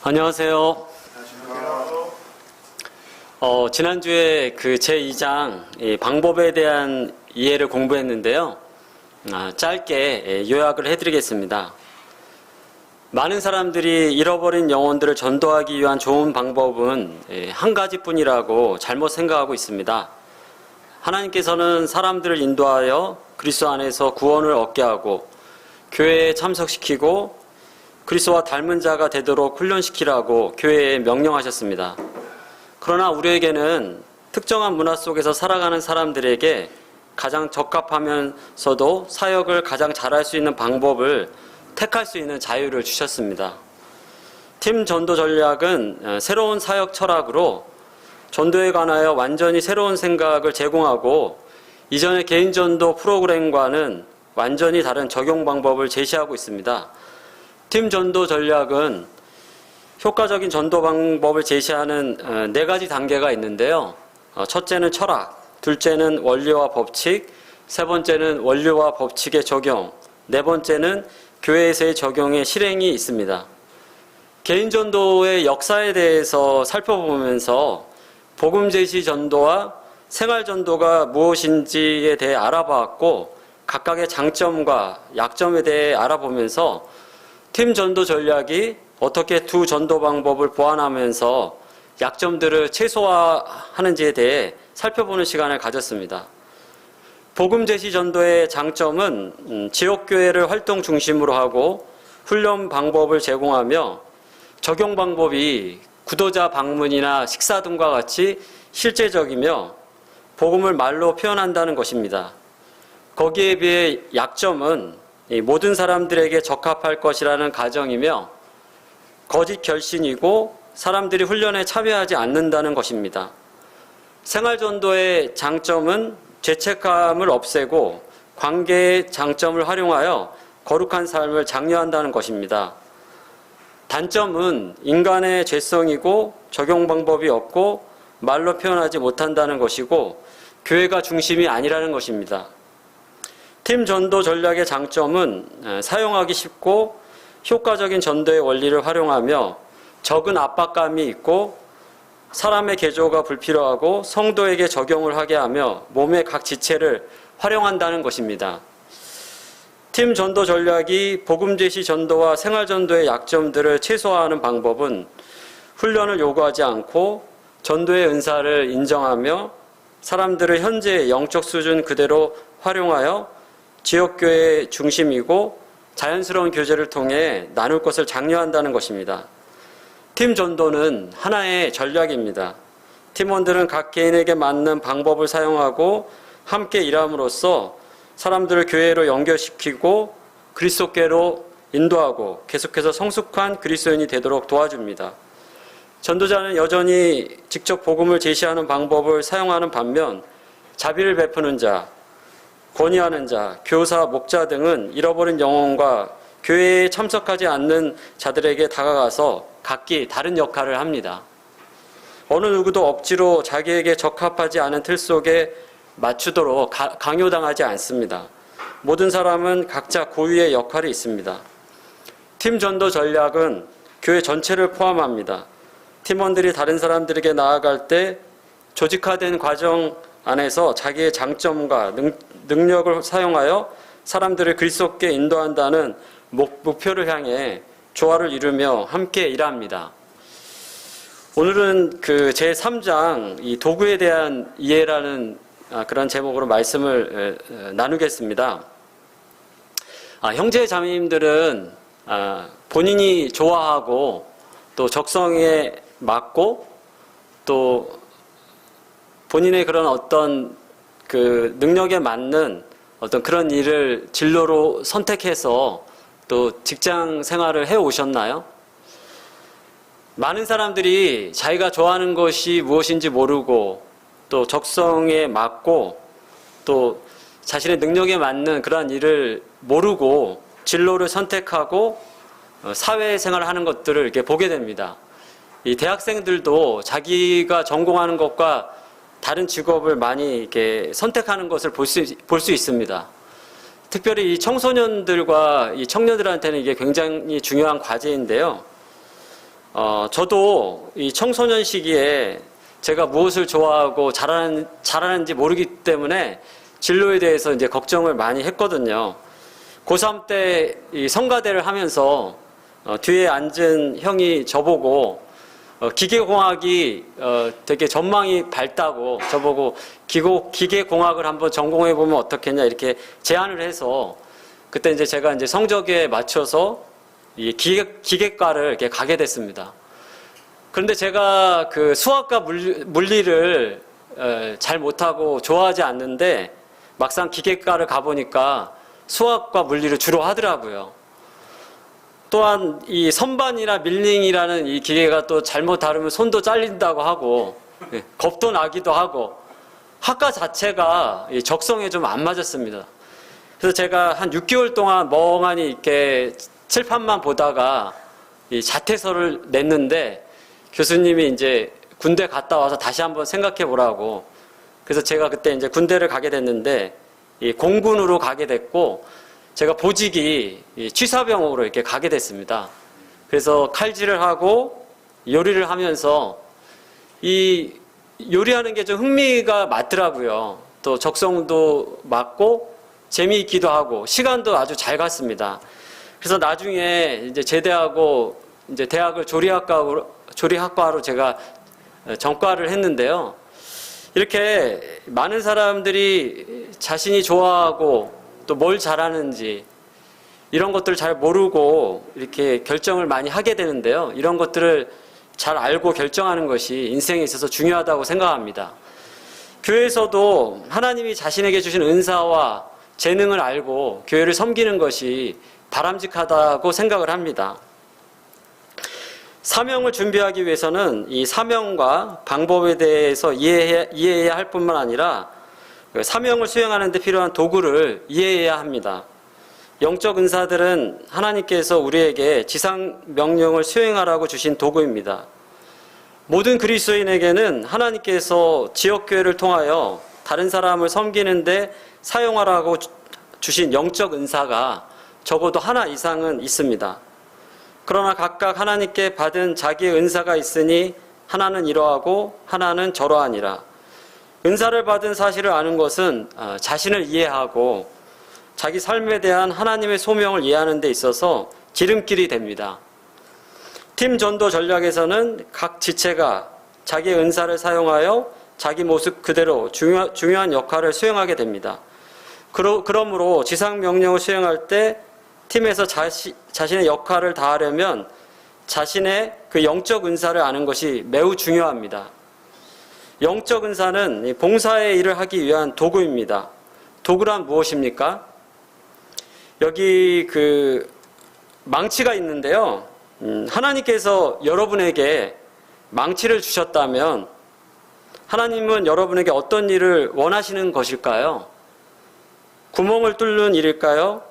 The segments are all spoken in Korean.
안녕하세요. 지난주에 그 제2장 방법에 대한 이해를 공부했는데요. 짧게 요약을 해드리겠습니다. 많은 사람들이 잃어버린 영혼들을 전도하기 위한 좋은 방법은 한 가지뿐이라고 잘못 생각하고 있습니다. 하나님께서는 사람들을 인도하여 그리스도 안에서 구원을 얻게 하고 교회에 참석시키고 그리스도와 닮은 자가 되도록 훈련시키라고 교회에 명령하셨습니다. 그러나 우리에게는 특정한 문화 속에서 살아가는 사람들에게 가장 적합하면서도 사역을 가장 잘할 수 있는 방법을 택할 수 있는 자유를 주셨습니다. 팀 전도 전략은 새로운 사역 철학으로 전도에 관하여 완전히 새로운 생각을 제공하고 이전의 개인 전도 프로그램과는 완전히 다른 적용 방법을 제시하고 있습니다. 팀 전도 전략은 효과적인 전도 방법을 제시하는 4가지 단계가 있는데요. 첫째는 철학, 둘째는 원리와 법칙, 세 번째는 원리와 법칙의 적용, 네 번째는 교회에서의 적용의 실행이 있습니다. 개인 전도의 역사에 대해서 살펴보면서 복음 제시 전도와 생활 전도가 무엇인지에 대해 알아봤고 각각의 장점과 약점에 대해 알아보면서 팀 전도 전략이 어떻게 두 전도 방법을 보완하면서 약점들을 최소화하는지에 대해 살펴보는 시간을 가졌습니다. 복음 제시 전도의 장점은 지역교회를 활동 중심으로 하고 훈련 방법을 제공하며 적용 방법이 구도자 방문이나 식사 등과 같이 실제적이며 복음을 말로 표현한다는 것입니다. 거기에 비해 약점은 모든 사람들에게 적합할 것이라는 가정이며 거짓 결신이고 사람들이 훈련에 참여하지 않는다는 것입니다. 생활전도의 장점은 죄책감을 없애고 관계의 장점을 활용하여 거룩한 삶을 장려한다는 것입니다. 단점은 인간의 죄성이고 적용 방법이 없고 말로 표현하지 못한다는 것이고 교회가 중심이 아니라는 것입니다. 팀 전도 전략의 장점은 사용하기 쉽고 효과적인 전도의 원리를 활용하며 적은 압박감이 있고 사람의 개조가 불필요하고 성도에게 적용을 하게 하며 몸의 각 지체를 활용한다는 것입니다. 팀 전도 전략이 복음 제시 전도와 생활 전도의 약점들을 최소화하는 방법은 훈련을 요구하지 않고 전도의 은사를 인정하며 사람들을 현재의 영적 수준 그대로 활용하여 지역교회의 중심이고 자연스러운 교제를 통해 나눌 것을 장려한다는 것입니다. 팀 전도는 하나의 전략입니다. 팀원들은 각 개인에게 맞는 방법을 사용하고 함께 일함으로써 사람들을 교회로 연결시키고 그리스도께로 인도하고 계속해서 성숙한 그리스도인이 되도록 도와줍니다. 전도자는 여전히 직접 복음을 제시하는 방법을 사용하는 반면 자비를 베푸는 자, 권위하는 자, 교사, 목자 등은 잃어버린 영혼과 교회에 참석하지 않는 자들에게 다가가서 각기 다른 역할을 합니다. 어느 누구도 억지로 자기에게 적합하지 않은 틀 속에 맞추도록 강요당하지 않습니다. 모든 사람은 각자 고유의 역할이 있습니다. 팀 전도 전략은 교회 전체를 포함합니다. 팀원들이 다른 사람들에게 나아갈 때 조직화된 과정 안에서 자기의 장점과 능력을 사용하여 사람들을 그리스도께 인도한다는 목표를 향해 조화를 이루며 함께 일합니다. 오늘은 그 제3장 이 도구에 대한 이해라는 그런 제목으로 말씀을 나누겠습니다. 형제 자매님들은 본인이 좋아하고 또 적성에 맞고 또 본인의 그런 어떤 그 능력에 맞는 어떤 그런 일을 진로로 선택해서 또 직장 생활을 해 오셨나요? 많은 사람들이 자기가 좋아하는 것이 무엇인지 모르고 또 적성에 맞고 또 자신의 능력에 맞는 그러한 일을 모르고 진로를 선택하고 사회생활을 하는 것들을 이렇게 보게 됩니다. 이 대학생들도 자기가 전공하는 것과 다른 직업을 많이 이렇게 선택하는 것을 볼 수 있습니다. 특별히 이 청소년들과 이 청년들한테는 이게 굉장히 중요한 과제인데요. 저도 이 청소년 시기에 제가 무엇을 좋아하고 잘하는지 모르기 때문에 진로에 대해서 이제 걱정을 많이 했거든요. 고3 때 이 성가대를 하면서 뒤에 앉은 형이 저보고 기계공학이 되게 전망이 밝다고 저보고 기계공학을 한번 전공해보면 어떻겠냐 이렇게 제안을 해서 그때 이제 제가 이제 성적에 맞춰서 이 기계과를 이렇게 가게 됐습니다. 그런데 제가 그 수학과 물리를 잘 못하고 좋아하지 않는데 막상 기계과를 가보니까 수학과 물리를 주로 하더라고요. 또한 이 선반이나 밀링이라는 이 기계가 또 잘못 다루면 손도 잘린다고 하고 겁도 나기도 하고 학과 자체가 적성에 좀 안 맞았습니다. 그래서 제가 한 6개월 동안 멍하니 이렇게 칠판만 보다가 이 자퇴서를 냈는데 교수님이 이제 군대 갔다 와서 다시 한번 생각해 보라고. 그래서 제가 그때 이제 군대를 가게 됐는데 이 공군으로 가게 됐고 제가 보직이 취사병으로 이렇게 가게 됐습니다. 그래서 칼질을 하고 요리를 하면서 이 요리하는 게 좀 흥미가 맞더라고요. 또 적성도 맞고 재미있기도 하고 시간도 아주 잘 갔습니다. 그래서 나중에 이제 제대하고 이제 대학을 조리학과로 제가 전과를 했는데요. 이렇게 많은 사람들이 자신이 좋아하고 또 뭘 잘하는지 이런 것들을 잘 모르고 이렇게 결정을 많이 하게 되는데요. 이런 것들을 잘 알고 결정하는 것이 인생에 있어서 중요하다고 생각합니다. 교회에서도 하나님이 자신에게 주신 은사와 재능을 알고 교회를 섬기는 것이 바람직하다고 생각을 합니다. 사명을 준비하기 위해서는 이 사명과 방법에 대해서 이해해야 할 뿐만 아니라 사명을 수행하는 데 필요한 도구를 이해해야 합니다. 영적 은사들은 하나님께서 우리에게 지상 명령을 수행하라고 주신 도구입니다. 모든 그리스도인에게는 하나님께서 지역교회를 통하여 다른 사람을 섬기는데 사용하라고 주신 영적 은사가 적어도 하나 이상은 있습니다. 그러나 각각 하나님께 받은 자기의 은사가 있으니 하나는 이러하고 하나는 저러하니라. 은사를 받은 사실을 아는 것은 자신을 이해하고 자기 삶에 대한 하나님의 소명을 이해하는 데 있어서 지름길이 됩니다. 팀 전도 전략에서는 각 지체가 자기의 은사를 사용하여 자기 모습 그대로 중요한 역할을 수행하게 됩니다. 그러므로 지상 명령을 수행할 때 팀에서 자신의 역할을 다하려면 자신의 그 영적 은사를 아는 것이 매우 중요합니다. 영적 은사는 봉사의 일을 하기 위한 도구입니다. 도구란 무엇입니까? 여기 그 망치가 있는데요. 하나님께서 여러분에게 망치를 주셨다면 하나님은 여러분에게 어떤 일을 원하시는 것일까요? 구멍을 뚫는 일일까요?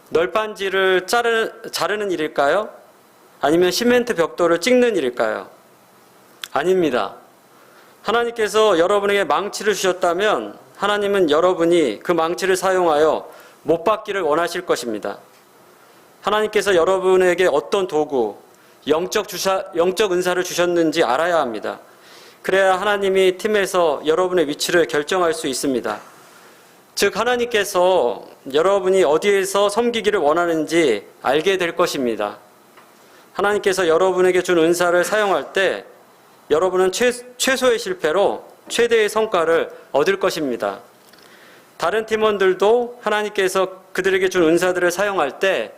널빤지를 자르는 일일까요? 아니면 시멘트 벽돌을 찍는 일일까요? 아닙니다. 하나님께서 여러분에게 망치를 주셨다면 하나님은 여러분이 그 망치를 사용하여 못 받기를 원하실 것입니다. 하나님께서 여러분에게 어떤 도구, 영적 은사를 주셨는지 알아야 합니다. 그래야 하나님이 팀에서 여러분의 위치를 결정할 수 있습니다. 즉 하나님께서 여러분이 어디에서 섬기기를 원하는지 알게 될 것입니다. 하나님께서 여러분에게 준 은사를 사용할 때 여러분은 최소의 실패로 최대의 성과를 얻을 것입니다. 다른 팀원들도 하나님께서 그들에게 준 은사들을 사용할 때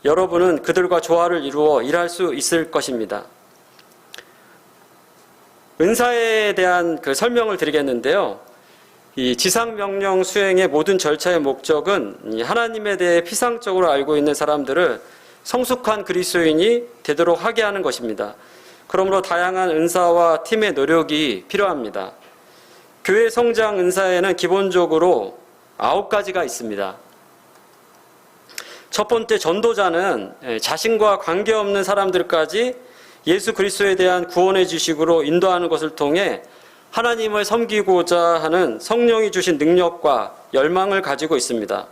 여러분은 그들과 조화를 이루어 일할 수 있을 것입니다. 은사에 대한 그 설명을 드리겠는데요. 이 지상명령 수행의 모든 절차의 목적은 하나님에 대해 피상적으로 알고 있는 사람들을 성숙한 그리스도인이 되도록 하게 하는 것입니다. 그러므로 다양한 은사와 팀의 노력이 필요합니다. 교회 성장 은사에는 기본적으로 9가지가 있습니다. 첫 번째, 전도자는 자신과 관계없는 사람들까지 예수 그리스도에 대한 구원의 지식으로 인도하는 것을 통해 하나님을 섬기고자 하는 성령이 주신 능력과 열망을 가지고 있습니다.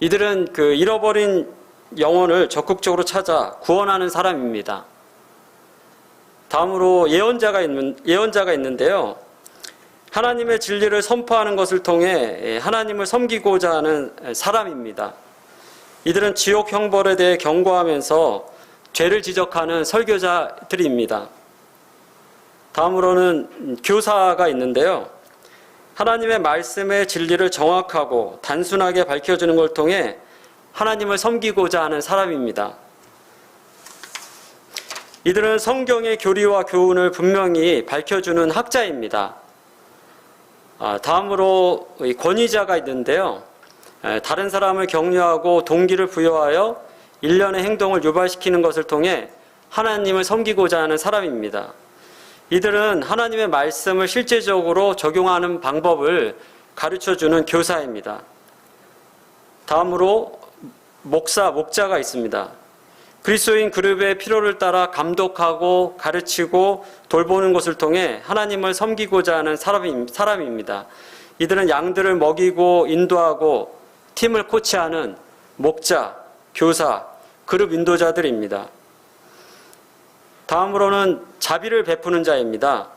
이들은 그 잃어버린 영혼을 적극적으로 찾아 구원하는 사람입니다. 다음으로 예언자가 있는데요. 하나님의 진리를 선포하는 것을 통해 하나님을 섬기고자 하는 사람입니다. 이들은 지옥 형벌에 대해 경고하면서 죄를 지적하는 설교자들입니다. 다음으로는 교사가 있는데요. 하나님의 말씀의 진리를 정확하고 단순하게 밝혀주는 걸 통해 하나님을 섬기고자 하는 사람입니다. 이들은 성경의 교리와 교훈을 분명히 밝혀주는 학자입니다. 다음으로 권위자가 있는데요. 다른 사람을 격려하고 동기를 부여하여 일련의 행동을 유발시키는 것을 통해 하나님을 섬기고자 하는 사람입니다. 이들은 하나님의 말씀을 실제적으로 적용하는 방법을 가르쳐주는 교사입니다. 다음으로 목자가 있습니다. 그리스도인 그룹의 필요를 따라 감독하고 가르치고 돌보는 것을 통해 하나님을 섬기고자 하는 사람입니다. 이들은 양들을 먹이고 인도하고 팀을 코치하는 목자, 교사, 그룹 인도자들입니다. 다음으로는 자비를 베푸는 자입니다.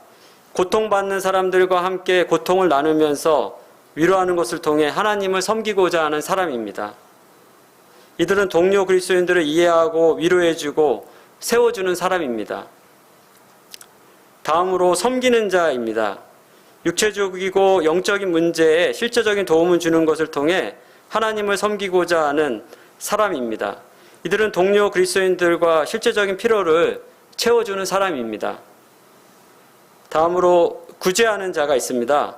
고통받는 사람들과 함께 고통을 나누면서 위로하는 것을 통해 하나님을 섬기고자 하는 사람입니다. 이들은 동료 그리스도인들을 이해하고 위로해주고 세워주는 사람입니다. 다음으로 섬기는 자입니다. 육체적이고 영적인 문제에 실제적인 도움을 주는 것을 통해 하나님을 섬기고자 하는 사람입니다. 이들은 동료 그리스도인들과 실제적인 필요를 채워주는 사람입니다. 다음으로 구제하는 자가 있습니다.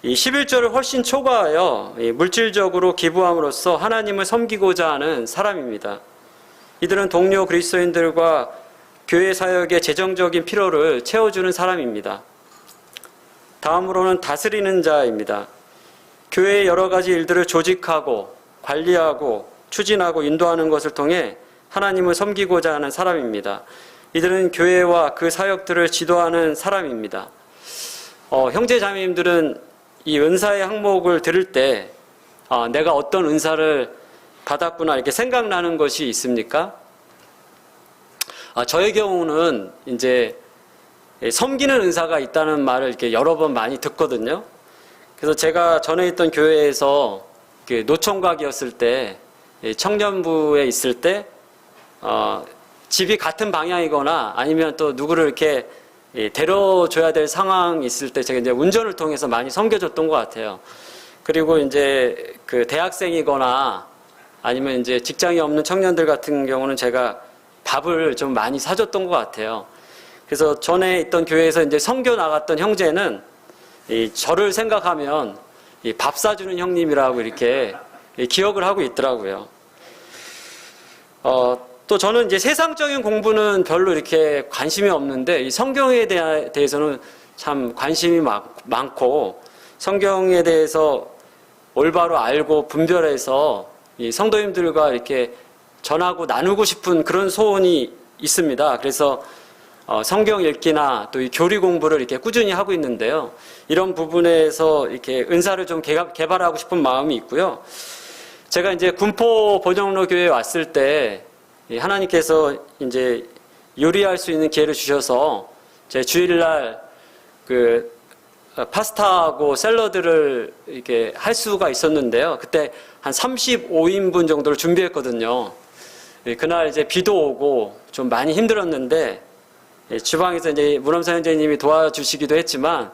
이 11조를 훨씬 초과하여 물질적으로 기부함으로써 하나님을 섬기고자 하는 사람입니다. 이들은 동료 그리스도인들과 교회 사역의 재정적인 필요를 채워주는 사람입니다. 다음으로는 다스리는 자입니다. 교회의 여러 가지 일들을 조직하고 관리하고 추진하고 인도하는 것을 통해 하나님을 섬기고자 하는 사람입니다. 이들은 교회와 그 사역들을 지도하는 사람입니다. 형제 자매님들은 이 은사의 항목을 들을 때 내가 어떤 은사를 받았구나 이렇게 생각나는 것이 있습니까? 저의 경우는 이제 섬기는 은사가 있다는 말을 이렇게 여러 번 많이 듣거든요. 그래서 제가 전에 있던 교회에서 노총각이었을 때, 청년부에 있을 때, 집이 같은 방향이거나 아니면 또 누구를 이렇게 데려줘야 될 상황이 있을 때 제가 이제 운전을 통해서 많이 섬겨줬던 것 같아요. 그리고 이제 그 대학생이거나 아니면 이제 직장이 없는 청년들 같은 경우는 제가 밥을 좀 많이 사줬던 것 같아요. 그래서 전에 있던 교회에서 이제 선교 나갔던 형제는 저를 생각하면 밥 사주는 형님이라고 이렇게 기억을 하고 있더라고요. 또 저는 이제 세상적인 공부는 별로 이렇게 관심이 없는데 이 성경에 대해서는 참 관심이 많고 성경에 대해서 올바로 알고 분별해서 이 성도님들과 이렇게 전하고 나누고 싶은 그런 소원이 있습니다. 그래서 성경 읽기나 또 이 교리 공부를 이렇게 꾸준히 하고 있는데요. 이런 부분에서 이렇게 은사를 좀 개발하고 싶은 마음이 있고요. 제가 이제 군포 번영로 교회에 왔을 때 하나님께서 이제 요리할 수 있는 기회를 주셔서 제 주일날 그 파스타하고 샐러드를 이렇게 할 수가 있었는데요. 그때 한 35인분 정도를 준비했거든요. 그날 이제 비도 오고 좀 많이 힘들었는데 주방에서 이제 문엄사 형제님이 도와주시기도 했지만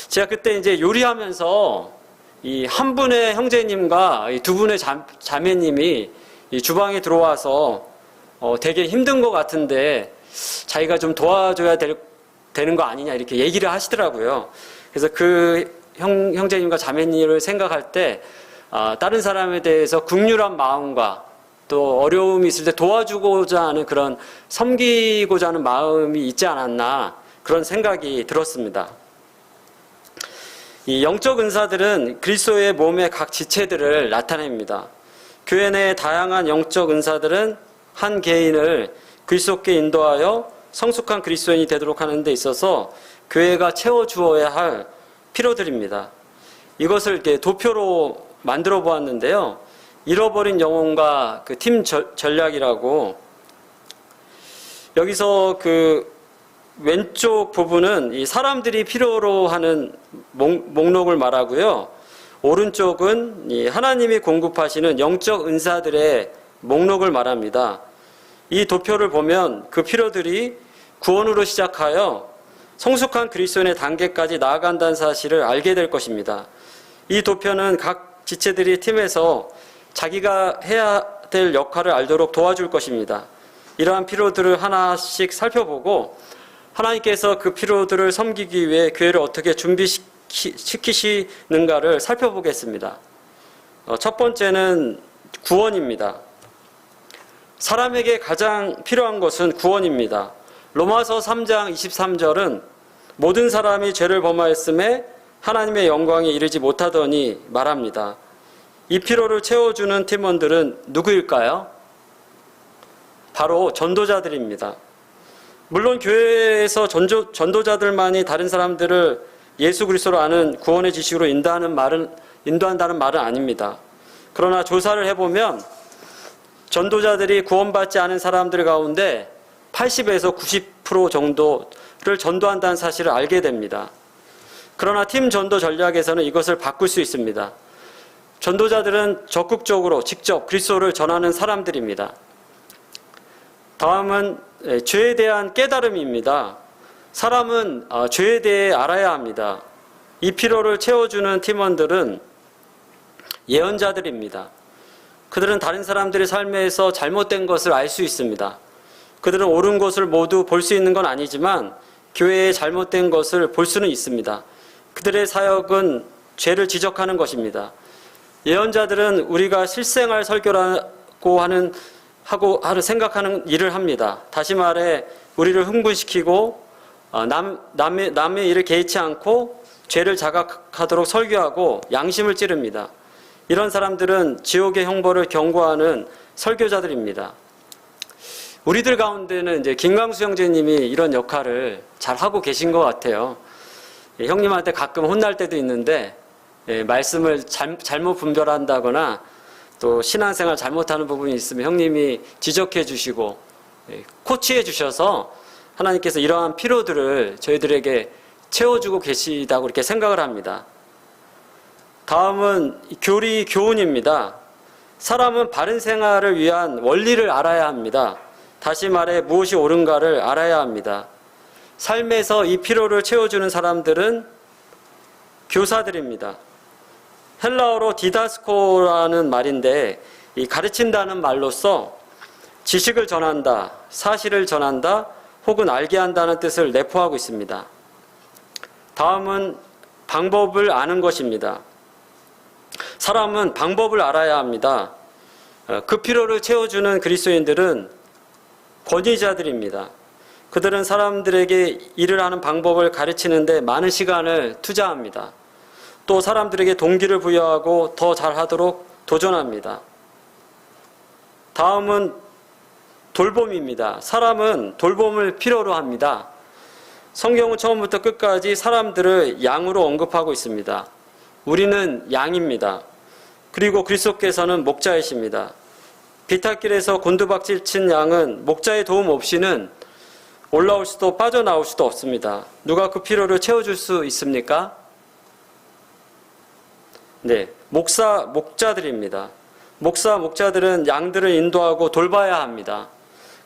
제가 그때 이제 요리하면서 이 한 분의 형제님과 이 두 분의 자매님이 이 주방에 들어와서 되게 힘든 것 같은데 자기가 좀 도와줘야 되는 거 아니냐 이렇게 얘기를 하시더라고요. 그래서 그 형제님과 자매님을 생각할 때 다른 사람에 대해서 긍휼한 마음과 또 어려움이 있을 때 도와주고자 하는 그런 섬기고자 하는 마음이 있지 않았나 그런 생각이 들었습니다. 이 영적 은사들은 그리스도의 몸의 각 지체들을 나타냅니다. 교회 내 다양한 영적 은사들은 한 개인을 그리스도께 인도하여 성숙한 그리스도인이 되도록 하는 데 있어서 교회가 채워주어야 할 필요들입니다. 이것을 이렇게 도표로 만들어 보았는데요. 잃어버린 영혼과 그 팀 전략이라고 여기서 그 왼쪽 부분은 이 사람들이 필요로 하는 목록을 말하고요. 오른쪽은 이 하나님이 공급하시는 영적 은사들의 목록을 말합니다. 이 도표를 보면 그 필요들이 구원으로 시작하여 성숙한 그리스도인의 단계까지 나아간다는 사실을 알게 될 것입니다. 이 도표는 각 지체들이 팀에서 자기가 해야 될 역할을 알도록 도와줄 것입니다. 이러한 필요들을 하나씩 살펴보고 하나님께서 그 필요들을 섬기기 위해 교회를 어떻게 준비시키시는가를 살펴보겠습니다. 첫 번째는 구원입니다. 사람에게 가장 필요한 것은 구원입니다. 로마서 3장 23절은 모든 사람이 죄를 범하였음에 하나님의 영광에 이르지 못하더니 말합니다. 이 필요를 채워주는 팀원들은 누구일까요? 바로 전도자들입니다. 물론 교회에서 전도자들만이 다른 사람들을 예수 그리스도로 아는 구원의 지식으로 인도한다는 말은 아닙니다. 그러나 조사를 해보면 전도자들이 구원받지 않은 사람들 가운데 80에서 90% 정도를 전도한다는 사실을 알게 됩니다. 그러나 팀 전도 전략에서는 이것을 바꿀 수 있습니다. 전도자들은 적극적으로 직접 그리스도를 전하는 사람들입니다. 다음은 죄에 대한 깨달음입니다. 사람은 죄에 대해 알아야 합니다. 이 필요를 채워주는 팀원들은 예언자들입니다. 그들은 다른 사람들의 삶에서 잘못된 것을 알 수 있습니다. 그들은 옳은 것을 모두 볼 수 있는 건 아니지만 교회의 잘못된 것을 볼 수는 있습니다. 그들의 사역은 죄를 지적하는 것입니다. 예언자들은 우리가 실생활 설교라고 생각하는 일을 합니다. 다시 말해 우리를 흥분시키고 남의 일을 개의치 않고 죄를 자각하도록 설교하고 양심을 찌릅니다. 이런 사람들은 지옥의 형벌을 경고하는 설교자들입니다. 우리들 가운데는 이제 김광수 형제님이 이런 역할을 잘 하고 계신 것 같아요. 형님한테 가끔 혼날 때도 있는데 말씀을 잘못 분별한다거나 또 신앙생활 잘못하는 부분이 있으면 형님이 지적해 주시고 코치해 주셔서 하나님께서 이러한 필요들을 저희들에게 채워주고 계시다고 이렇게 생각을 합니다. 다음은 교리 교훈입니다. 사람은 바른 생활을 위한 원리를 알아야 합니다. 다시 말해 무엇이 옳은가를 알아야 합니다. 삶에서 이 필요를 채워주는 사람들은 교사들입니다. 헬라어로 디다스코라는 말인데 이 가르친다는 말로써 지식을 전한다, 사실을 전한다, 혹은 알게 한다는 뜻을 내포하고 있습니다. 다음은 방법을 아는 것입니다. 사람은 방법을 알아야 합니다. 그 필요를 채워주는 그리스도인들은 권위자들입니다. 그들은 사람들에게 일을 하는 방법을 가르치는데 많은 시간을 투자합니다. 또 사람들에게 동기를 부여하고 더 잘하도록 도전합니다. 다음은 돌봄입니다. 사람은 돌봄을 필요로 합니다. 성경은 처음부터 끝까지 사람들을 양으로 언급하고 있습니다. 우리는 양입니다. 그리고 그리스도께서는 목자이십니다. 비탈길에서 곤두박질 친 양은 목자의 도움 없이는 올라올 수도 빠져나올 수도 없습니다. 누가 그 필요를 채워줄 수 있습니까? 네, 목자들입니다. 목자들은 양들을 인도하고 돌봐야 합니다.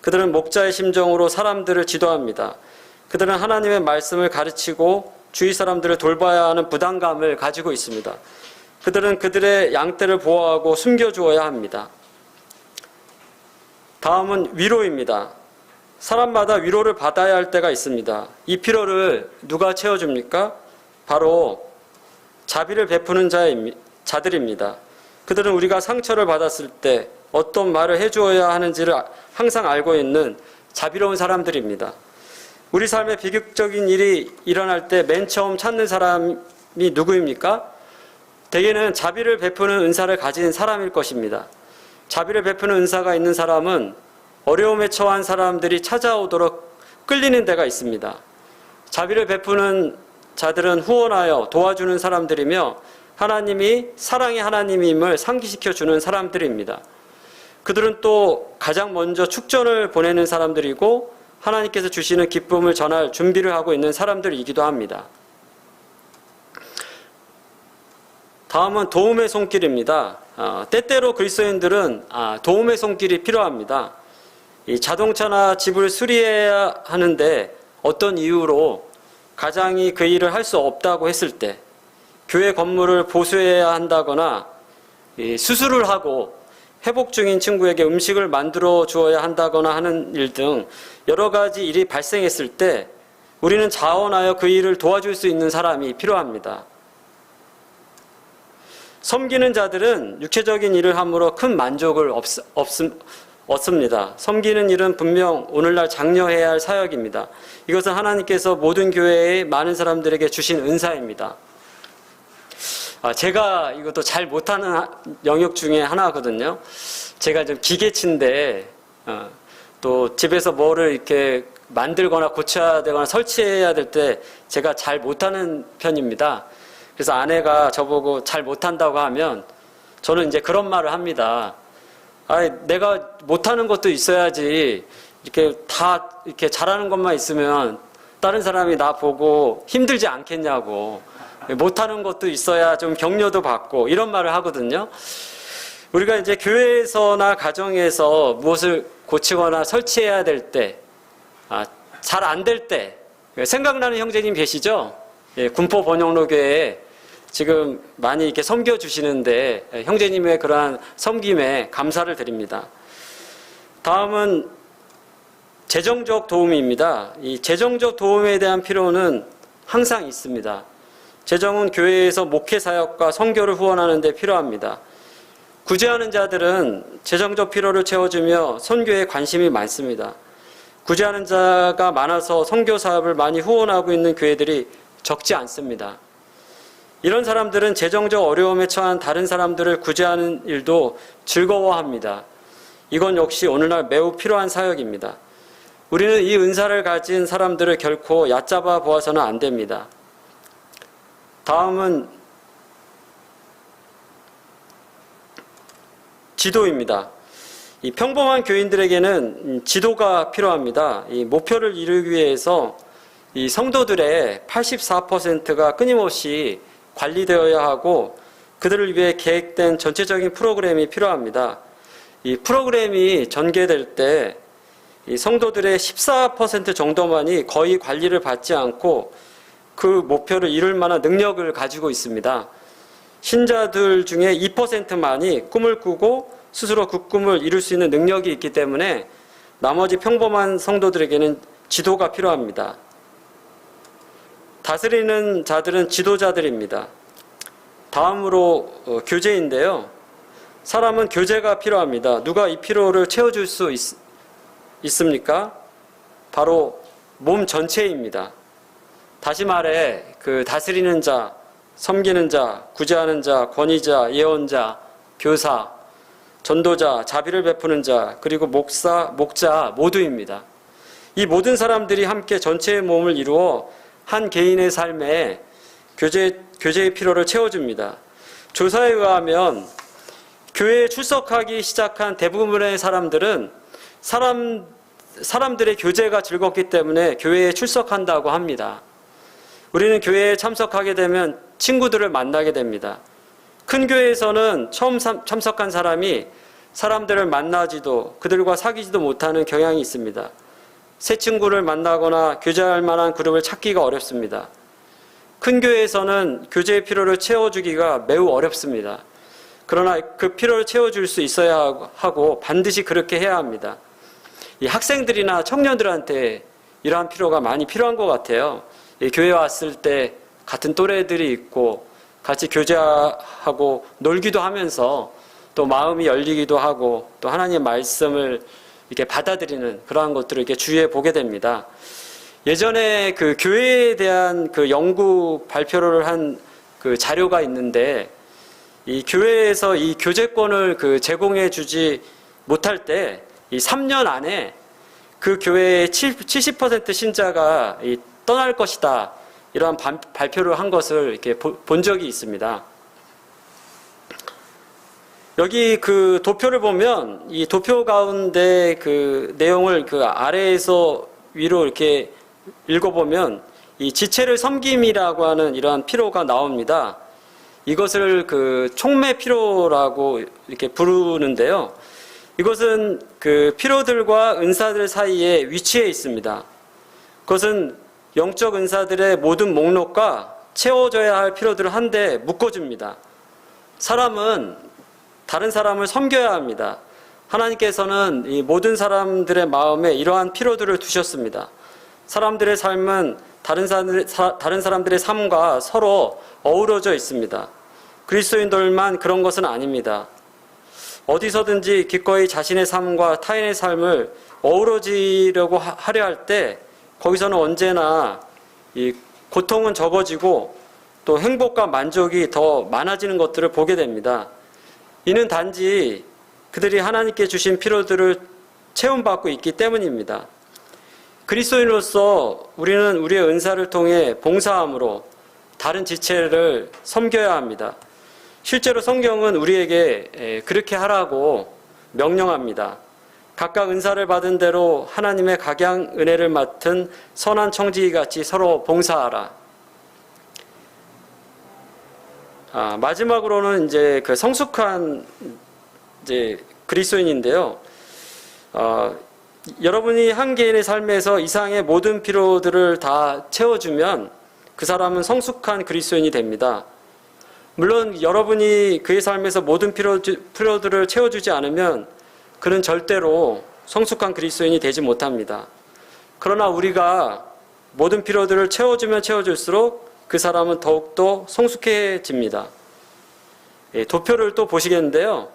그들은 목자의 심정으로 사람들을 지도합니다. 그들은 하나님의 말씀을 가르치고 주위 사람들을 돌봐야 하는 부담감을 가지고 있습니다. 그들은 그들의 양떼를 보호하고 숨겨주어야 합니다. 다음은 위로입니다. 사람마다 위로를 받아야 할 때가 있습니다. 이 필요를 누가 채워줍니까? 바로 자비를 베푸는 자들입니다. 그들은 우리가 상처를 받았을 때 어떤 말을 해주어야 하는지를 항상 알고 있는 자비로운 사람들입니다. 우리 삶에 비극적인 일이 일어날 때 맨 처음 찾는 사람이 누구입니까? 대개는 자비를 베푸는 은사를 가진 사람일 것입니다. 자비를 베푸는 은사가 있는 사람은 어려움에 처한 사람들이 찾아오도록 끌리는 데가 있습니다. 자비를 베푸는 자들은 후원하여 도와주는 사람들이며 하나님이 사랑의 하나님임을 상기시켜주는 사람들입니다. 그들은 또 가장 먼저 축전을 보내는 사람들이고 하나님께서 주시는 기쁨을 전할 준비를 하고 있는 사람들이기도 합니다. 다음은 도움의 손길입니다. 때때로 그리스도인들은 도움의 손길이 필요합니다. 이 자동차나 집을 수리해야 하는데 어떤 이유로 가장이 그 일을 할 수 없다고 했을 때, 교회 건물을 보수해야 한다거나 수술을 하고 회복 중인 친구에게 음식을 만들어 주어야 한다거나 하는 일 등 여러 가지 일이 발생했을 때 우리는 자원하여 그 일을 도와줄 수 있는 사람이 필요합니다. 섬기는 자들은 육체적인 일을 함으로 큰 만족을 얻습니다. 섬기는 일은 분명 오늘날 장려해야 할 사역입니다. 이것은 하나님께서 모든 교회의 많은 사람들에게 주신 은사입니다. 제가 이것도 잘 못하는 영역 중에 하나거든요. 제가 좀 기계치인데 또 집에서 뭐를 이렇게 만들거나 고쳐야 되거나 설치해야 될 때 제가 잘 못하는 편입니다. 그래서 아내가 저보고 잘 못한다고 하면 저는 이제 그런 말을 합니다. 내가 못하는 것도 있어야지 이렇게 다 이렇게 잘하는 것만 있으면 다른 사람이 나 보고 힘들지 않겠냐고. 못하는 것도 있어야 좀 격려도 받고 이런 말을 하거든요. 우리가 이제 교회에서나 가정에서 무엇을 고치거나 설치해야 될 때, 잘 안 될 때, 생각나는 형제님 계시죠? 군포 번영로교회에 지금 많이 이렇게 섬겨주시는데 형제님의 그러한 섬김에 감사를 드립니다. 다음은 재정적 도움입니다. 이 재정적 도움에 대한 필요는 항상 있습니다. 재정은 교회에서 목회 사역과 선교를 후원하는 데 필요합니다. 구제하는 자들은 재정적 필요를 채워주며 선교에 관심이 많습니다. 구제하는 자가 많아서 선교 사업을 많이 후원하고 있는 교회들이 적지 않습니다. 이런 사람들은 재정적 어려움에 처한 다른 사람들을 구제하는 일도 즐거워합니다. 이건 역시 오늘날 매우 필요한 사역입니다. 우리는 이 은사를 가진 사람들을 결코 얕잡아 보아서는 안 됩니다. 다음은 지도입니다. 이 평범한 교인들에게는 지도가 필요합니다. 이 목표를 이루기 위해서 이 성도들의 84%가 끊임없이 관리되어야 하고 그들을 위해 계획된 전체적인 프로그램이 필요합니다. 이 프로그램이 전개될 때 이 성도들의 14% 정도만이 거의 관리를 받지 않고 그 목표를 이룰 만한 능력을 가지고 있습니다. 신자들 중에 2%만이 꿈을 꾸고 스스로 그 꿈을 이룰 수 있는 능력이 있기 때문에 나머지 평범한 성도들에게는 지도가 필요합니다. 다스리는 자들은 지도자들입니다. 다음으로 교제인데요. 사람은 교제가 필요합니다. 누가 이 필요를 채워줄 수 있습니까? 바로 몸 전체입니다. 다시 말해 그 다스리는 자, 섬기는 자, 구제하는 자, 권위자, 예언자, 교사, 전도자, 자비를 베푸는 자, 그리고 목자 모두입니다. 이 모든 사람들이 함께 전체의 몸을 이루어 한 개인의 삶에 교제의 필요를 채워줍니다. 조사에 의하면 교회에 출석하기 시작한 대부분의 사람들은 사람들의 교제가 즐겁기 때문에 교회에 출석한다고 합니다. 우리는 교회에 참석하게 되면 친구들을 만나게 됩니다. 큰 교회에서는 처음 참석한 사람이 사람들을 만나지도 그들과 사귀지도 못하는 경향이 있습니다. 새 친구를 만나거나 교제할 만한 그룹을 찾기가 어렵습니다. 큰 교회에서는 교제의 필요를 채워주기가 매우 어렵습니다. 그러나 그 필요를 채워줄 수 있어야 하고 반드시 그렇게 해야 합니다. 이 학생들이나 청년들한테 이러한 필요가 많이 필요한 것 같아요. 교회에 왔을 때 같은 또래들이 있고 같이 교제하고 놀기도 하면서 또 마음이 열리기도 하고 또 하나님의 말씀을 이렇게 받아들이는 그러한 것들을 이렇게 주위에 보게 됩니다. 예전에 그 교회에 대한 그 연구 발표를 한 그 자료가 있는데 이 교회에서 이 교제권을 그 제공해 주지 못할 때 이 3년 안에 그 교회의 70% 신자가 떠날 것이다. 이러한 발표를 한 것을 이렇게 본 적이 있습니다. 여기 그 도표를 보면 이 도표 가운데 그 내용을 그 아래에서 위로 이렇게 읽어보면 이 지체를 섬김이라고 하는 이러한 피로가 나옵니다. 이것을 그 촉매 피로라고 이렇게 부르는데요. 이것은 그 피로들과 은사들 사이에 위치해 있습니다. 그것은 영적 은사들의 모든 목록과 채워져야 할 피로들을 한데 묶어줍니다. 사람은 다른 사람을 섬겨야 합니다. 하나님께서는 이 모든 사람들의 마음에 이러한 피로들을 두셨습니다. 사람들의 삶은 다른 사람들의 삶과 서로 어우러져 있습니다. 그리스도인들만 그런 것은 아닙니다. 어디서든지 기꺼이 자신의 삶과 타인의 삶을 어우러지려고 하려 할 때 거기서는 언제나 이 고통은 적어지고 또 행복과 만족이 더 많아지는 것들을 보게 됩니다. 이는 단지 그들이 하나님께 주신 피로들을 체험받고 있기 때문입니다. 그리스도인으로서 우리는 우리의 은사를 통해 봉사함으로 다른 지체를 섬겨야 합니다. 실제로 성경은 우리에게 그렇게 하라고 명령합니다. 각각 은사를 받은 대로 하나님의 각양 은혜를 맡은 선한 청지기같이 서로 봉사하라. 마지막으로는 이제 그 성숙한 이제 그리스도인인데요. 여러분이 한 개인의 삶에서 이상의 모든 피로들을 다 채워주면 그 사람은 성숙한 그리스도인이 됩니다. 물론 여러분이 그의 삶에서 모든 피로들을 채워주지 않으면 그는 절대로 성숙한 그리스도인이 되지 못합니다. 그러나 우리가 모든 피로들을 채워주면 채워줄수록 그 사람은 더욱더 성숙해집니다. 도표를 또 보시겠는데요.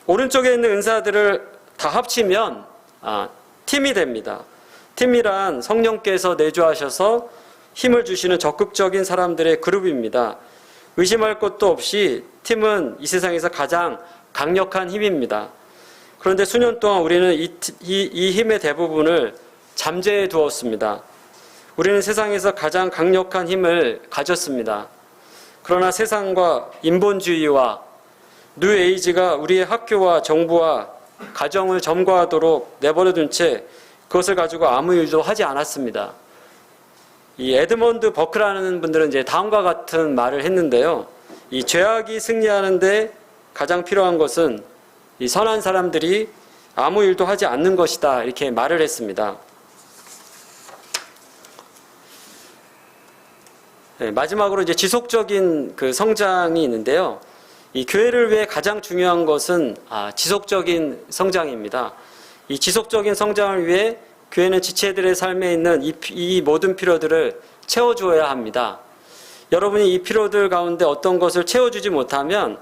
오른쪽에 있는 은사들을 다 합치면 팀이 됩니다. 팀이란 성령께서 내주하셔서 힘을 주시는 적극적인 사람들의 그룹입니다. 의심할 것도 없이 팀은 이 세상에서 가장 강력한 힘입니다. 그런데 수년 동안 우리는 이 힘의 대부분을 잠재해 두었습니다. 우리는 세상에서 가장 강력한 힘을 가졌습니다. 그러나 세상과 인본주의와 뉴에이지가 우리의 학교와 정부와 가정을 점거하도록 내버려둔 채 그것을 가지고 아무 일도 하지 않았습니다. 이 에드먼드 버크라는 분들은 이제 다음과 같은 말을 했는데요. 이 죄악이 승리하는데 가장 필요한 것은 이 선한 사람들이 아무 일도 하지 않는 것이다. 이렇게 말을 했습니다. 마지막으로 이제 지속적인 그 성장이 있는데요. 이 교회를 위해 가장 중요한 것은 지속적인 성장입니다. 이 지속적인 성장을 위해 교회는 지체들의 삶에 있는 이 모든 피로들을 채워주어야 합니다. 여러분이 이 피로들 가운데 어떤 것을 채워주지 못하면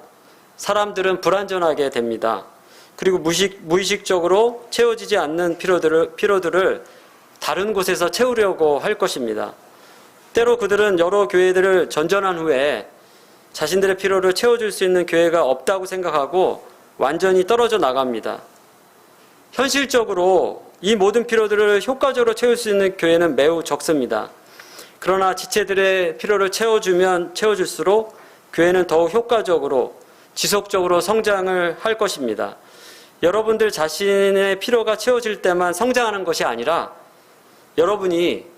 사람들은 불완전하게 됩니다. 그리고 무의식적으로 채워지지 않는 피로들을 다른 곳에서 채우려고 할 것입니다. 때로 그들은 여러 교회들을 전전한 후에 자신들의 피로를 채워줄 수 있는 교회가 없다고 생각하고 완전히 떨어져 나갑니다. 현실적으로 이 모든 피로들을 효과적으로 채울 수 있는 교회는 매우 적습니다. 그러나 지체들의 피로를 채워주면 채워줄수록 교회는 더욱 효과적으로 지속적으로 성장을 할 것입니다. 여러분들 자신의 피로가 채워질 때만 성장하는 것이 아니라 여러분이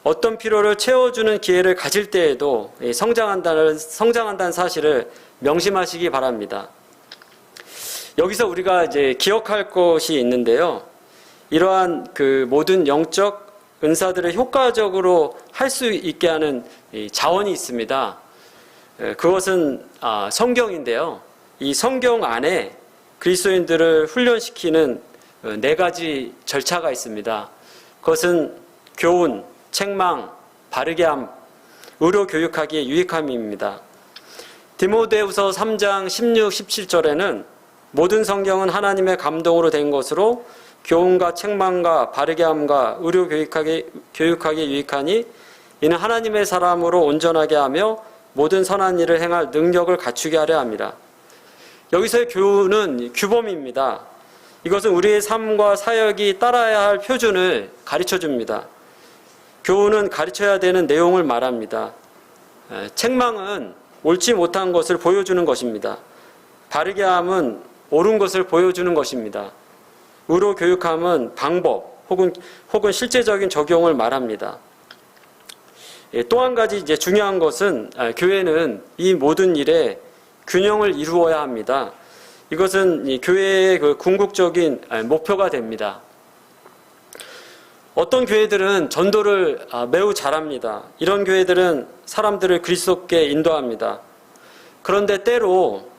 어떤 피로를 채워주는 기회를 가질 때에도 성장한다는 사실을 명심하시기 바랍니다. 여기서 우리가 이제 기억할 것이 있는데요. 이러한 그 모든 영적 은사들을 효과적으로 할 수 있게 하는 자원이 있습니다. 그것은 성경인데요. 이 성경 안에 그리스도인들을 훈련시키는 4가지 절차가 있습니다. 그것은 교훈, 책망, 바르게 함, 의로 교육하기에 유익함입니다. 디모데후서 3장 16, 17절에는 모든 성경은 하나님의 감동으로 된 것으로 교훈과 책망과 바르게 함과 의로 교육하기에 유익하니 이는 하나님의 사람으로 온전하게 하며 모든 선한 일을 행할 능력을 갖추게 하려 합니다. 여기서의 교훈은 규범입니다. 이것은 우리의 삶과 사역이 따라야 할 표준을 가르쳐 줍니다. 교훈은 가르쳐야 되는 내용을 말합니다. 책망은 옳지 못한 것을 보여주는 것입니다. 바르게 함은 옳은 것을 보여주는 것입니다. 의로 교육함은 방법, 혹은 실제적인 적용을 말합니다. 또 한 가지 이제 중요한 것은 교회는 이 모든 일에 균형을 이루어야 합니다. 이것은 이 교회의 그 궁극적인 목표가 됩니다. 어떤 교회들은 전도를 매우 잘합니다. 이런 교회들은 사람들을 그리스도께 인도합니다. 그런데 때로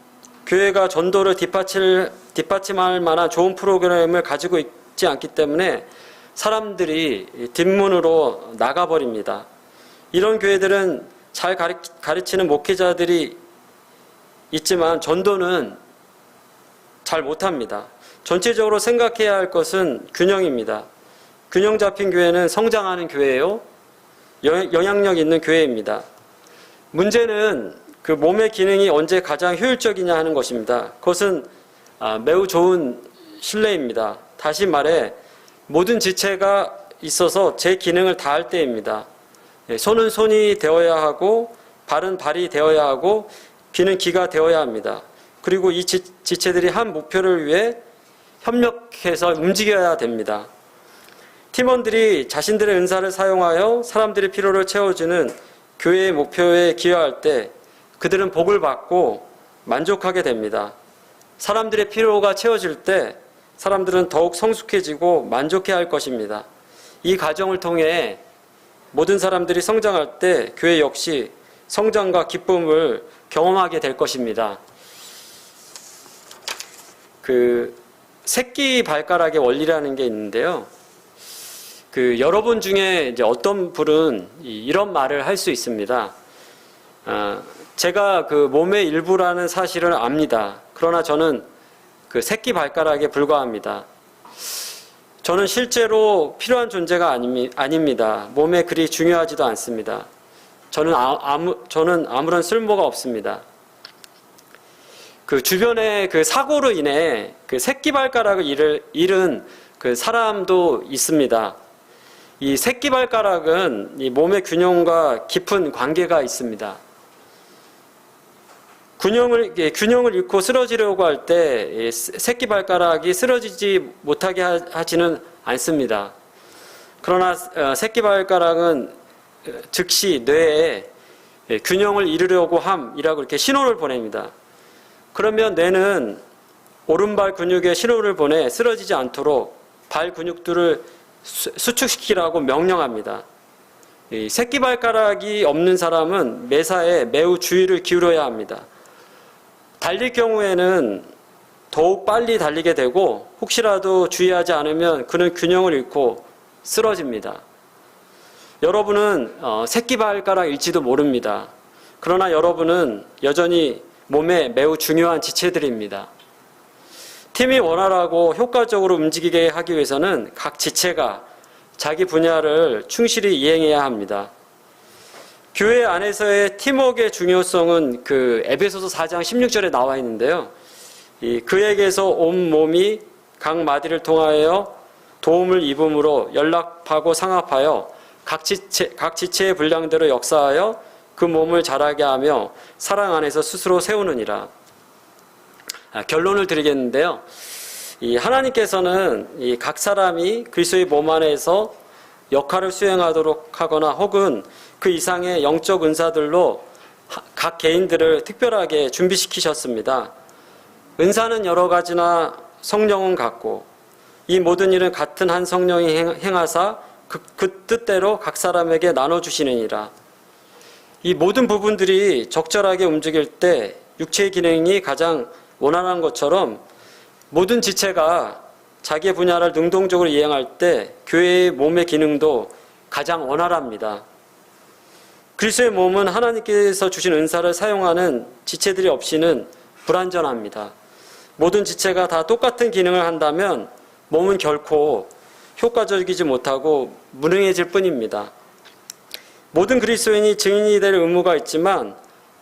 교회가 전도를 뒷받침할 만한 좋은 프로그램을 가지고 있지 않기 때문에 사람들이 뒷문으로 나가버립니다. 이런 교회들은 잘 가르치는 목회자들이 있지만 전도는 잘 못합니다. 전체적으로 생각해야 할 것은 균형입니다. 균형 잡힌 교회는 성장하는 교회예요. 영향력 있는 교회입니다. 문제는 그 몸의 기능이 언제 가장 효율적이냐 하는 것입니다. 그것은 매우 좋은 신뢰입니다. 다시 말해 모든 지체가 있어서 제 기능을 다할 때입니다. 손은 손이 되어야 하고 발은 발이 되어야 하고 귀는 귀가 되어야 합니다. 그리고 이 지체들이 한 목표를 위해 협력해서 움직여야 됩니다. 팀원들이 자신들의 은사를 사용하여 사람들의 필요를 채워주는 교회의 목표에 기여할 때 그들은 복을 받고 만족하게 됩니다. 사람들의 필요가 채워질 때 사람들은 더욱 성숙해지고 만족해할 것입니다. 이 과정을 통해 모든 사람들이 성장할 때 교회 역시 성장과 기쁨을 경험하게 될 것입니다. 그 새끼 발가락의 원리라는 게 있는데요. 여러분 중에 이제 어떤 분은 이런 말을 할 수 있습니다. 제가 그 몸의 일부라는 사실을 압니다. 그러나 저는 그 새끼 발가락에 불과합니다. 저는 실제로 필요한 존재가 아닙니다. 몸에 그리 중요하지도 않습니다. 저는 아무런 쓸모가 없습니다. 그 주변에 그 사고로 인해 그 새끼 발가락을 잃은 그 사람도 있습니다. 이 새끼 발가락은 이 몸의 균형과 깊은 관계가 있습니다. 균형을 잃고 쓰러지려고 할 때 새끼 발가락이 쓰러지지 못하게 하지는 않습니다. 그러나 새끼 발가락은 즉시 뇌에 균형을 이루려고 함이라고 이렇게 신호를 보냅니다. 그러면 뇌는 오른발 근육에 신호를 보내 쓰러지지 않도록 발 근육들을 수축시키라고 명령합니다. 이 새끼 발가락이 없는 사람은 매사에 매우 주의를 기울여야 합니다. 달릴 경우에는 더욱 빨리 달리게 되고 혹시라도 주의하지 않으면 그는 균형을 잃고 쓰러집니다. 여러분은 새끼 발가락일지도 모릅니다. 그러나 여러분은 여전히 몸에 매우 중요한 지체들입니다. 팀이 원활하고 효과적으로 움직이게 하기 위해서는 각 지체가 자기 분야를 충실히 이행해야 합니다. 교회 안에서의 팀워크의 중요성은 그 에베소서 4장 16절에 나와 있는데요. 그에게서 온 몸이 각 마디를 통하여 도움을 입음으로 연락하고 상합하여 각 지체의 분량대로 역사하여 그 몸을 자라게 하며 사랑 안에서 스스로 세우느니라. 결론을 드리겠는데요. 하나님께서는 각 사람이 그리스도의 몸 안에서 역할을 수행하도록 하거나 혹은 그 이상의 영적 은사들로 각 개인들을 특별하게 준비시키셨습니다. 은사는 여러 가지나 성령은 같고 이 모든 일은 같은 한 성령이 행하사 그 뜻대로 각 사람에게 나눠주시느니라. 이 모든 부분들이 적절하게 움직일 때 육체의 기능이 가장 원활한 것처럼 모든 지체가 자기의 분야를 능동적으로 이행할 때 교회의 몸의 기능도 가장 원활합니다. 그리스도의 몸은 하나님께서 주신 은사를 사용하는 지체들이 없이는 불완전합니다. 모든 지체가 다 똑같은 기능을 한다면 몸은 결코 효과적이지 못하고 무능해질 뿐입니다. 모든 그리스도인이 증인이 될 의무가 있지만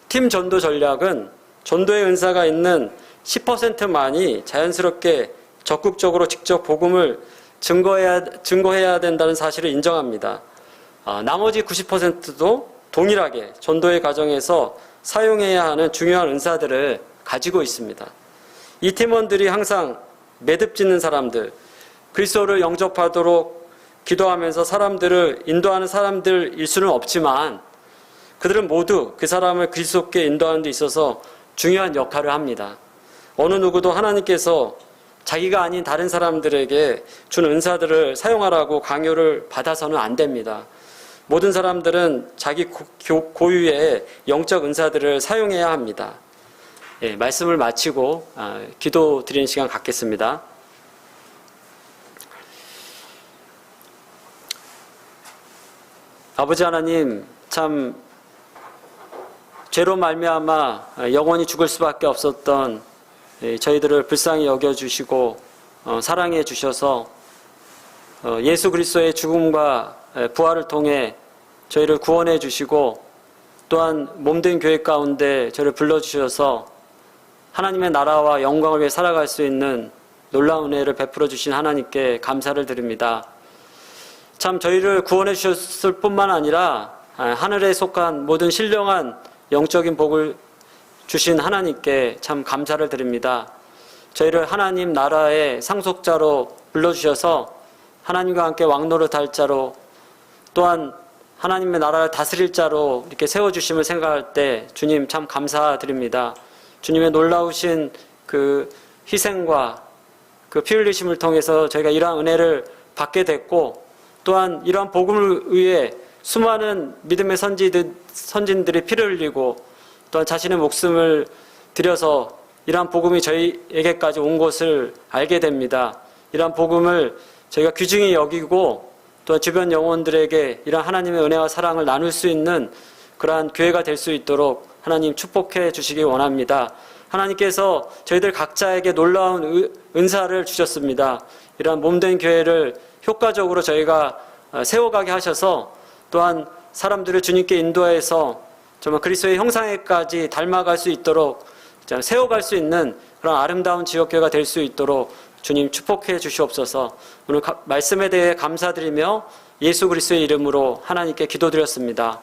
팀 전도 전략은 전도의 은사가 있는 10%만이 자연스럽게 적극적으로 직접 복음을 증거해야 된다는 사실을 인정합니다. 나머지 90%도 동일하게 전도의 과정에서 사용해야 하는 중요한 은사들을 가지고 있습니다. 이 팀원들이 항상 매듭 짓는 사람들, 그리스도를 영접하도록 기도하면서 사람들을 인도하는 사람들일 수는 없지만 그들은 모두 그 사람을 그리스도께 인도하는 데 있어서 중요한 역할을 합니다. 어느 누구도 하나님께서 자기가 아닌 다른 사람들에게 준 은사들을 사용하라고 강요를 받아서는 안 됩니다. 모든 사람들은 자기 고유의 영적 은사들을 사용해야 합니다. 예, 말씀을 마치고 기도 드리는 시간 갖겠습니다. 아버지 하나님, 참 죄로 말미암아 영원히 죽을 수밖에 없었던 저희들을 불쌍히 여겨주시고 사랑해 주셔서 예수 그리스도의 죽음과 부활을 통해 저희를 구원해 주시고 또한 몸된 교회 가운데 저를 불러주셔서 하나님의 나라와 영광을 위해 살아갈 수 있는 놀라운 은혜를 베풀어 주신 하나님께 감사를 드립니다. 참 저희를 구원해 주셨을 뿐만 아니라 하늘에 속한 모든 신령한 영적인 복을 주신 하나님께 참 감사를 드립니다. 저희를 하나님 나라의 상속자로 불러주셔서 하나님과 함께 왕노릇할 자로 또한 하나님의 나라를 다스릴 자로 이렇게 세워주심을 생각할 때 주님 참 감사드립니다. 주님의 놀라우신 그 희생과 그 피 흘리심을 통해서 저희가 이러한 은혜를 받게 됐고 또한 이러한 복음을 위해 수많은 믿음의 선진들이 피를 흘리고 또한 자신의 목숨을 들여서 이러한 복음이 저희에게까지 온 것을 알게 됩니다. 이러한 복음을 저희가 귀중히 여기고 또한 주변 영혼들에게 이러한 하나님의 은혜와 사랑을 나눌 수 있는 그러한 교회가 될 수 있도록 하나님 축복해 주시기 원합니다. 하나님께서 저희들 각자에게 놀라운 은사를 주셨습니다. 이러한 몸된 교회를 효과적으로 저희가 세워가게 하셔서 또한 사람들을 주님께 인도해서 정말 그리스도의 형상에까지 닮아갈 수 있도록 세워갈 수 있는 그런 아름다운 지역교회가 될 수 있도록 주님 축복해 주시옵소서. 오늘 말씀에 대해 감사드리며 예수 그리스도의 이름으로 하나님께 기도드렸습니다.